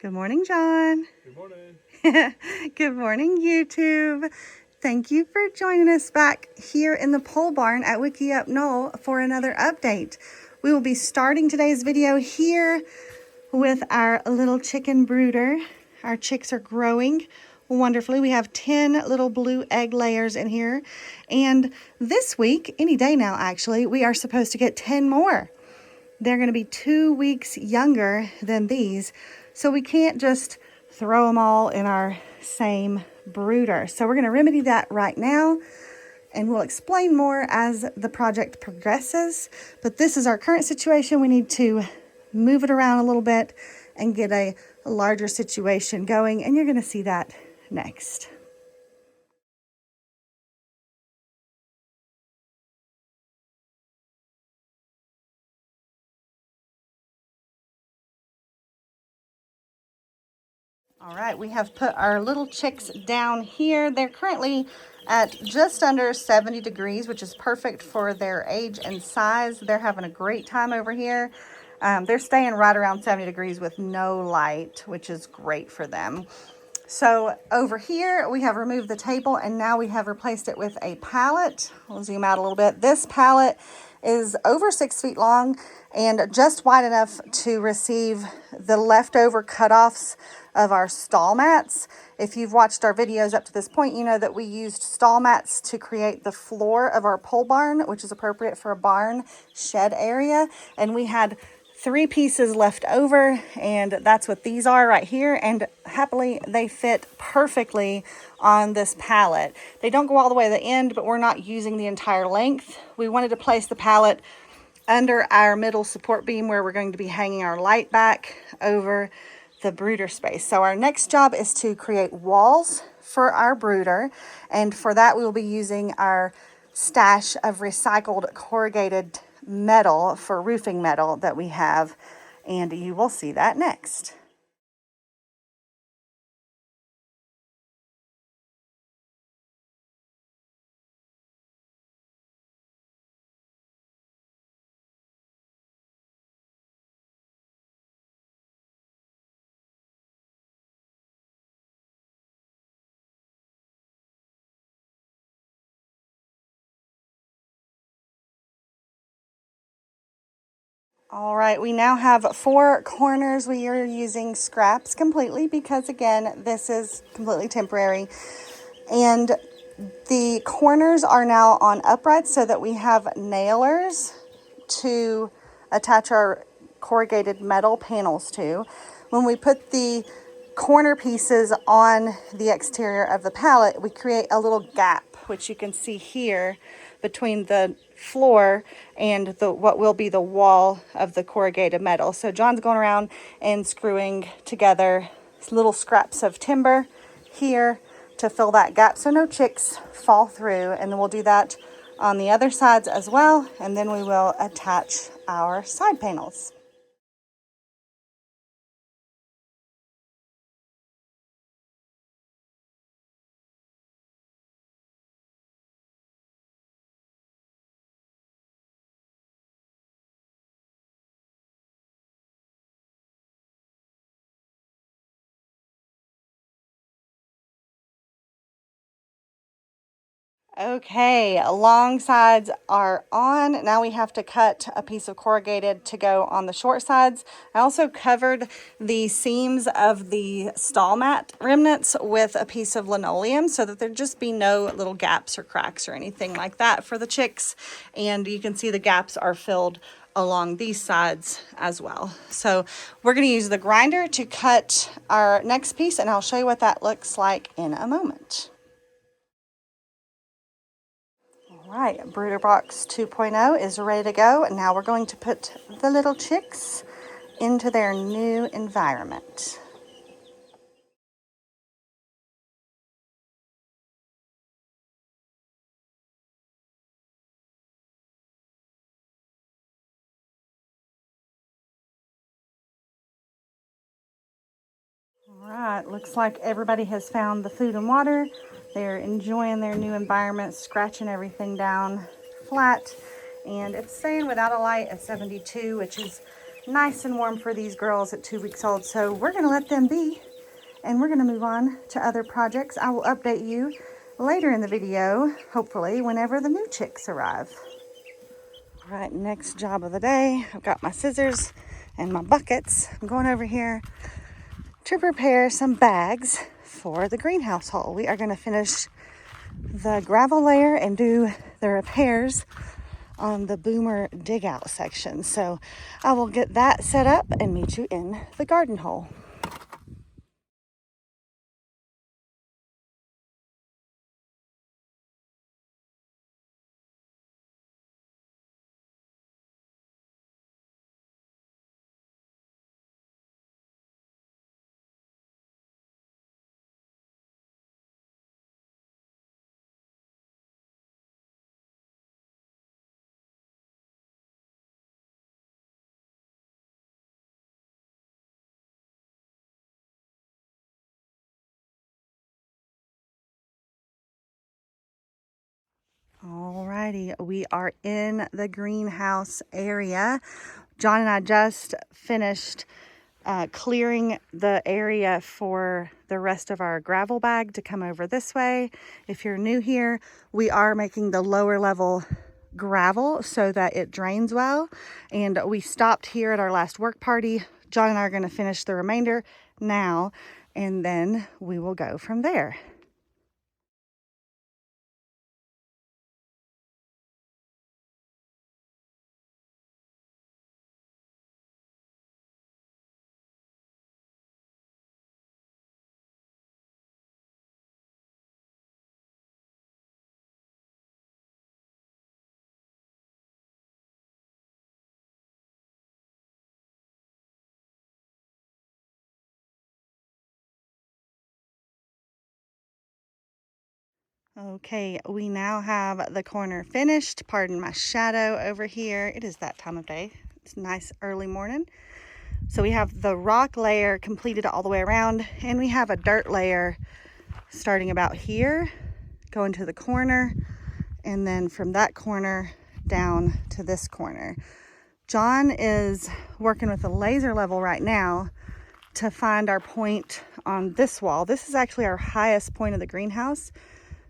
Good morning, John. Good morning. Good morning, YouTube. Thank you for joining us back here in the pole barn at Wiki Up Knoll for another update. We will be starting today's video here with our little chicken brooder. Our chicks are growing wonderfully. We have 10 little blue egg layers in here. And this week, any day now actually, we are supposed to get 10 more. They're going to be 2 weeks younger than these, so we can't just throw them all in our same brooder. So we're going to remedy that right now, and we'll explain more as the project progresses. But this is our current situation. We need to move it around a little bit and get a larger situation going, and you're going to see that next. All right, we have put our little chicks down here. They're currently at just under 70 degrees, which is perfect for their age and size. They're having a great time over here. They're staying right around 70 degrees with no light, which is great for them. So over here, we have removed the table and now we have replaced it with a pallet. We'll zoom out a little bit. This pallet is over 6 feet long and just wide enough to receive the leftover cutoffs of our stall mats. If you've watched our videos up to this point, you know that we used stall mats to create the floor of our pole barn, which is appropriate for a barn shed area. And we had 3 pieces left over, and that's what these are right here. And happily, they fit perfectly on this pallet. They don't go all the way to the end, but we're not using the entire length. We wanted to place the pallet under our middle support beam where we're going to be hanging our light back over the brooder space. So our next job is to create walls for our brooder, and for that we will be using our stash of recycled corrugated metal for roofing metal that we have, and you will see that next. All right, we now have 4 corners. We are using scraps completely because, again, this is completely temporary. And the corners are now on uprights so that we have nailers to attach our corrugated metal panels to. When we put the corner pieces on the exterior of the pallet, we create a little gap, which you can see here between the floor and what will be the wall of the corrugated metal. So John's going around and screwing together little scraps of timber here to fill that gap so no chicks fall through, and then we'll do that on the other sides as well, and then we will attach our side panels. Okay, long sides are on. Now we have to cut a piece of corrugated to go on the short sides. I also covered the seams of the stall mat remnants with a piece of linoleum so that there'd just be no little gaps or cracks or anything like that for the chicks. And you can see the gaps are filled along these sides as well. So we're going to use the grinder to cut our next piece, and I'll show you what that looks like in a moment. All right, Brooder Box 2.0 is ready to go, and now we're going to put the little chicks into their new environment. All right, looks like everybody has found the food and water. They're enjoying their new environment, scratching everything down flat, and it's staying without a light at 72, which is nice and warm for these girls at 2 weeks old. So we're gonna let them be, and we're gonna move on to other projects. I will update you later in the video, hopefully, whenever the new chicks arrive. All right, next job of the day. I've got my scissors and my buckets. I'm going over here to prepare some bags for the greenhouse haul. We are gonna finish the gravel layer and do the repairs on the boomer dig out section. So I will get that set up and meet you in the garden hole. Alrighty, we are in the greenhouse area. John and I just finished clearing the area for the rest of our gravel bag to come over this way. If you're new here, we are making the lower level gravel so that it drains well. And we stopped here at our last work party. John and I are going to finish the remainder now, and then we will go from there. Okay, we now have the corner finished. Pardon my shadow over here. It is that time of day. It's a nice early morning. So we have the rock layer completed all the way around, and we have a dirt layer starting about here, going to the corner, and then from that corner down to this corner. John is working with a laser level right now to find our point on this wall. This is actually our highest point of the greenhouse,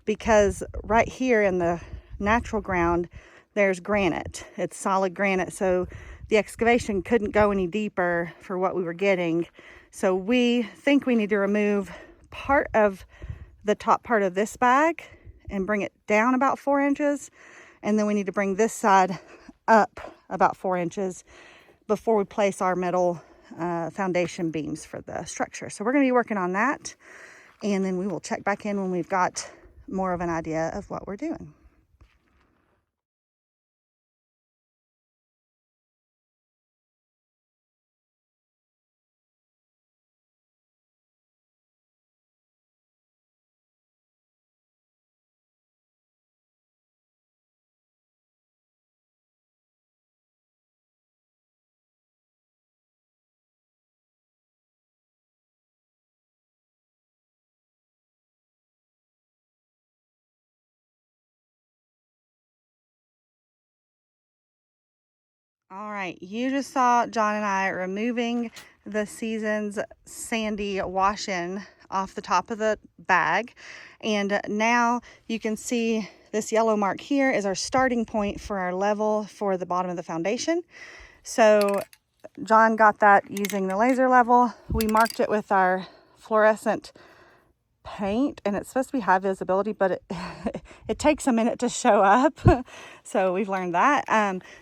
because right here in the natural ground, there's granite. It's solid granite, so the excavation couldn't go any deeper for what we were getting. So we think we need to remove part of the top part of this bag and bring it down about 4 inches. And then we need to bring this side up about 4 inches before we place our metal foundation beams for the structure. So we're gonna be working on that, and then we will check back in when we've got more of an idea of what we're doing. All right, you just saw John and I removing the Seasons sandy wash-in off the top of the bag. And now you can see this yellow mark here is our starting point for our level for the bottom of the foundation. So John got that using the laser level. We marked it with our fluorescent paint, and it's supposed to be high visibility, but it takes a minute to show up. So we've learned that.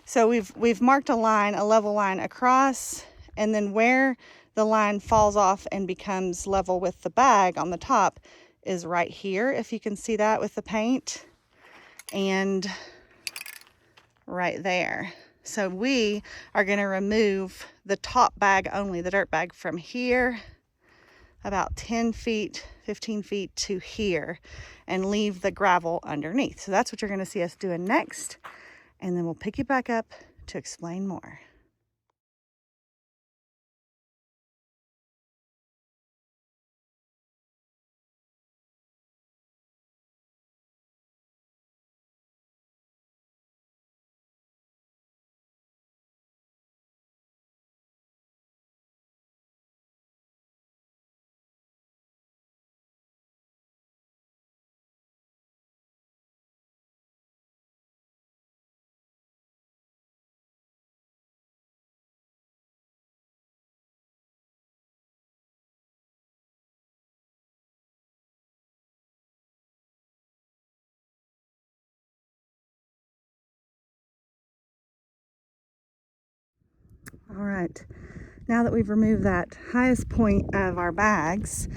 So we've marked a line, a level line across, and then where the line falls off and becomes level with the bag on the top is right here, if you can see that with the paint, and right there. So we are going to remove the top bag only, the dirt bag, from here about 10 feet, 15 feet to here, and leave the gravel underneath. So that's what you're going to see us doing next, and then we'll pick you back up to explain more. All right, now that we've removed that highest point of our bags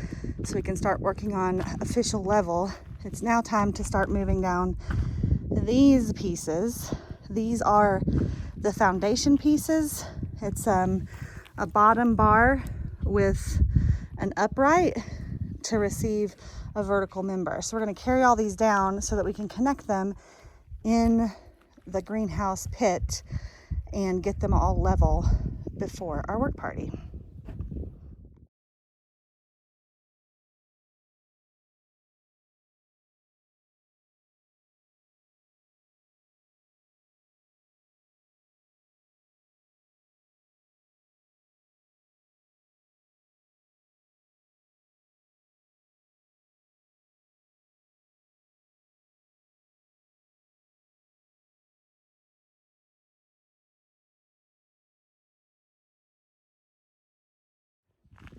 so we can start working on official level, it's now time to start moving down these pieces. These are the foundation pieces. It's a bottom bar with an upright to receive a vertical member. So we're going to carry all these down so that we can connect them in the greenhouse pit and get them all level before our work party.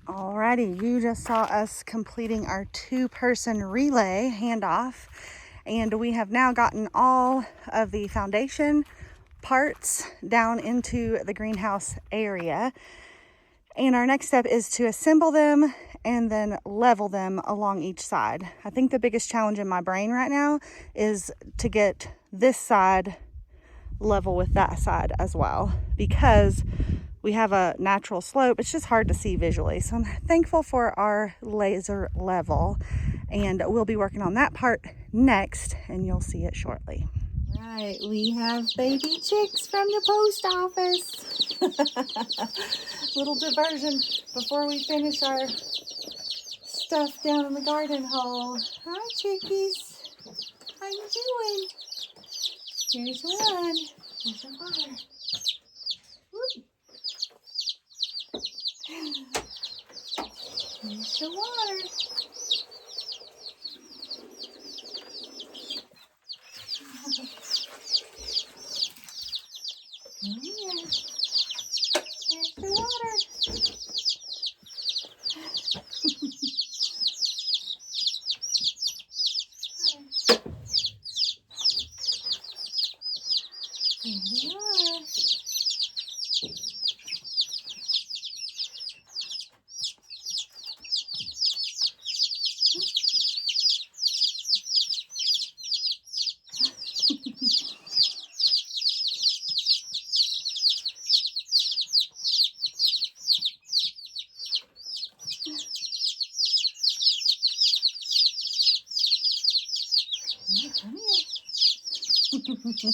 Alrighty, you just saw us completing our 2-person relay handoff, and we have now gotten all of the foundation parts down into the greenhouse area. And our next step is to assemble them and then level them along each side. I think the biggest challenge in my brain right now is to get this side level with that side as well, because we have a natural slope. It's just hard to see visually. So I'm thankful for our laser level, and we'll be working on that part next, and you'll see it shortly. Right, we have baby chicks from the post office. Little diversion before we finish our stuff down in the garden hole. Hi, chickies. How you doing? Here's one. Here's your water. Whoop. Here's the water. Come here. There's the water. There they are. Come here.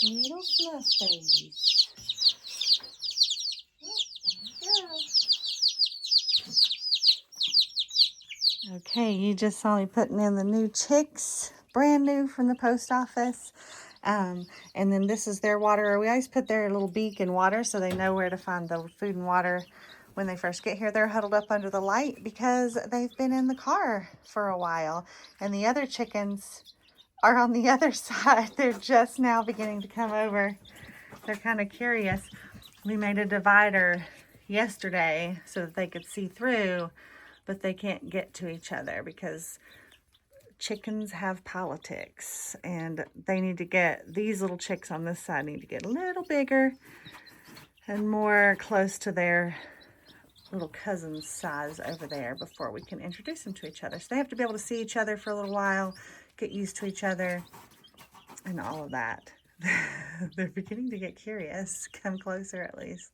Little fluff babies. Oh, there we go. Okay, you just saw me putting in the new chicks, brand new from the post office. And then this is their water. We always put their little beak in water so they know where to find the food and water when they first get here. They're huddled up under the light because they've been in the car for a while. And the other chickens are on the other side. They're just now beginning to come over. They're kind of curious. We made a divider yesterday so that they could see through, but they can't get to each other because chickens have politics, and they need to get, these little chicks on this side need to get a little bigger and more close to their little cousin's size over there before we can introduce them to each other. So they have to be able to see each other for a little while, get used to each other, and all of that. They're beginning to get curious. Come closer at least.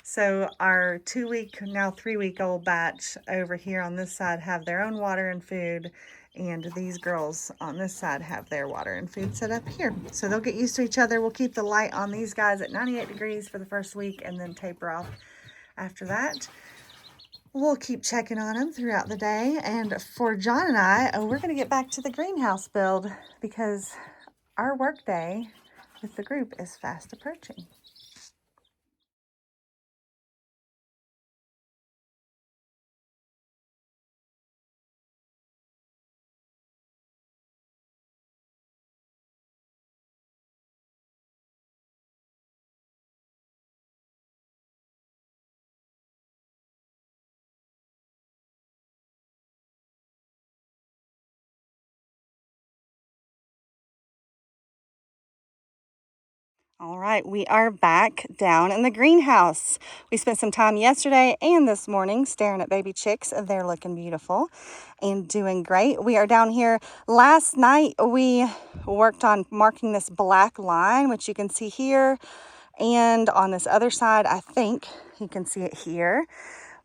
So our 2-week, now 3-week-old batch over here on this side have their own water and food, and these girls on this side have their water and food set up here. So they'll get used to each other. We'll keep the light on these guys at 98 degrees for the first week and then taper off after that. We'll keep checking on them throughout the day. And for John and I, we're going to get back to the greenhouse build because our work day with the group is fast approaching. All right, we are back down in the greenhouse. We spent some time yesterday and this morning staring at baby chicks. They're looking beautiful and doing great. We are down here. Last night we worked on marking this black line, which you can see here. And on this other side, I think you can see it here.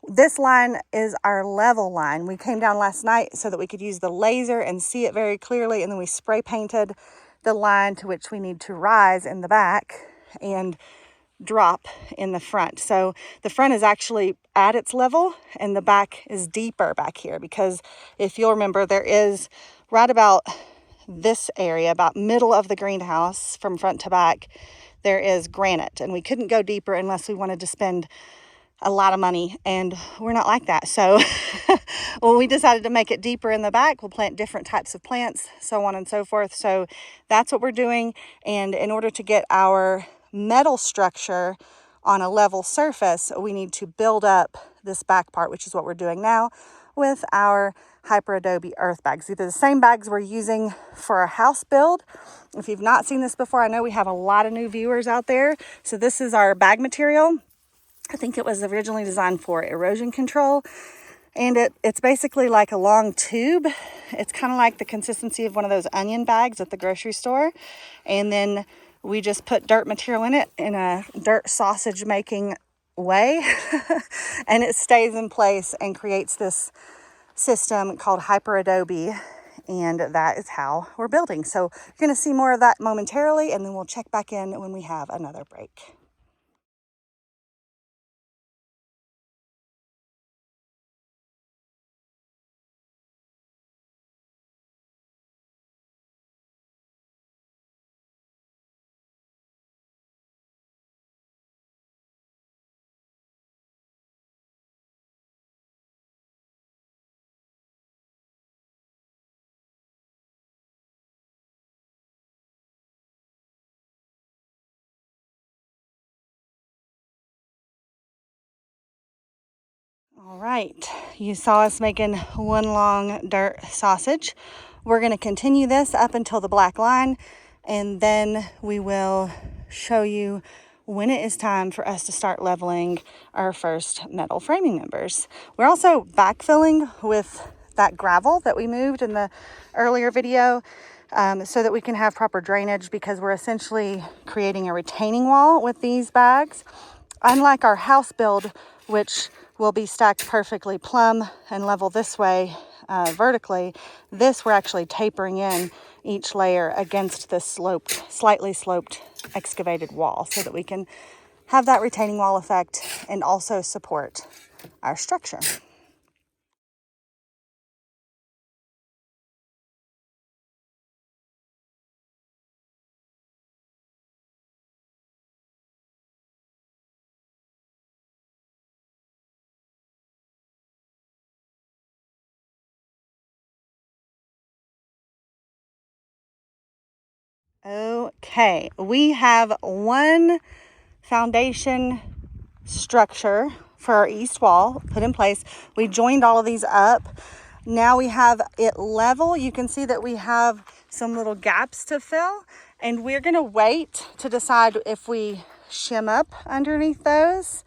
This line is our level line. We came down last night so that we could use the laser and see it very clearly, and then we spray painted the line to which we need to rise in the back and drop in the front. So the front is actually at its level and the back is deeper back here, because if you'll remember, there is right about this area, about middle of the greenhouse from front to back, there is granite, and we couldn't go deeper unless we wanted to spend a lot of money, and we're not like that. So well, we decided to make it deeper in the back. We'll plant different types of plants, so on and so forth. So that's what we're doing. And in order to get our metal structure on a level surface, we need to build up this back part, which is what we're doing now with our Hyper Adobe earth bags. These are the same bags we're using for our house build. If you've not seen this before, I know we have a lot of new viewers out there. So this is our bag material. I think it was originally designed for erosion control, and it's basically like a long tube. It's kind of like the consistency of one of those onion bags at the grocery store, and then we just put dirt material in it in a dirt sausage making way and it stays in place and creates this system called Hyper Adobe, and that is how we're building. So you're going to see more of that momentarily, and then we'll check back in when we have another break. All right, you saw us making one long dirt sausage. We're going to continue this up until the black line, and then we will show you when it is time for us to start leveling our first metal framing members. We're also backfilling with that gravel that we moved in the earlier video, so that we can have proper drainage, because we're essentially creating a retaining wall with these bags. Unlike our house build, which will be stacked perfectly plumb and level this way vertically, this we're actually tapering in each layer against this slightly sloped excavated wall, so that we can have that retaining wall effect and also support our structure. Okay, we have one foundation structure for our east wall put in place. We joined all of these up. Now we have it level. You can see that we have some little gaps to fill, and we're going to wait to decide if we shim up underneath those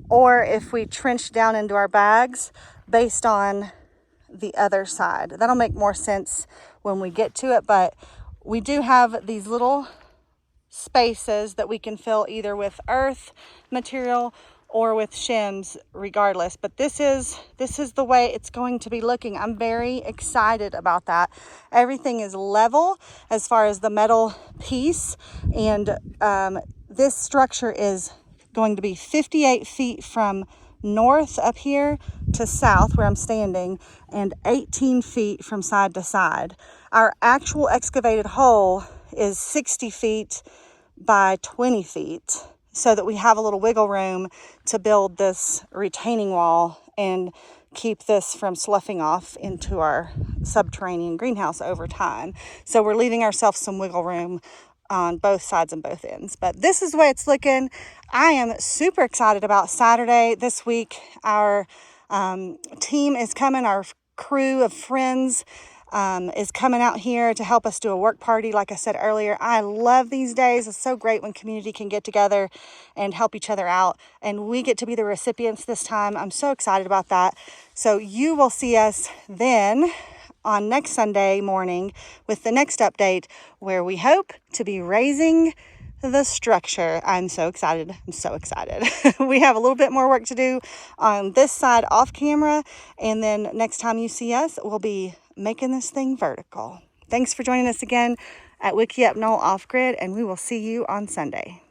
or if we trench down into our bags based on the other side. That'll make more sense when we get to it, but we do have these little spaces that we can fill either with earth material or with shims regardless. But this is the way it's going to be looking. I'm very excited about that. Everything is level as far as the metal piece, and this structure is going to be 58 feet from north up here to south where I'm standing, and 18 feet from side to side. Our actual excavated hole is 60 feet by 20 feet, so that we have a little wiggle room to build this retaining wall and keep this from sloughing off into our subterranean greenhouse over time. So we're leaving ourselves some wiggle room on both sides and both ends. But this is the way it's looking. I am super excited about Saturday this week. Our team is coming, our crew of friends. is coming out here to help us do a work party. Like I said earlier, I love these days. It's so great when community can get together and help each other out. And we get to be the recipients this time. I'm so excited about that. So you will see us then on next Sunday morning with the next update, where we hope to be raising the structure. I'm so excited. I'm so excited. We have a little bit more work to do on this side off camera. And then next time you see us, we'll be making this thing vertical. Thanks for joining us again at Wiki Up Knoll Off Grid, and we will see you on Sunday.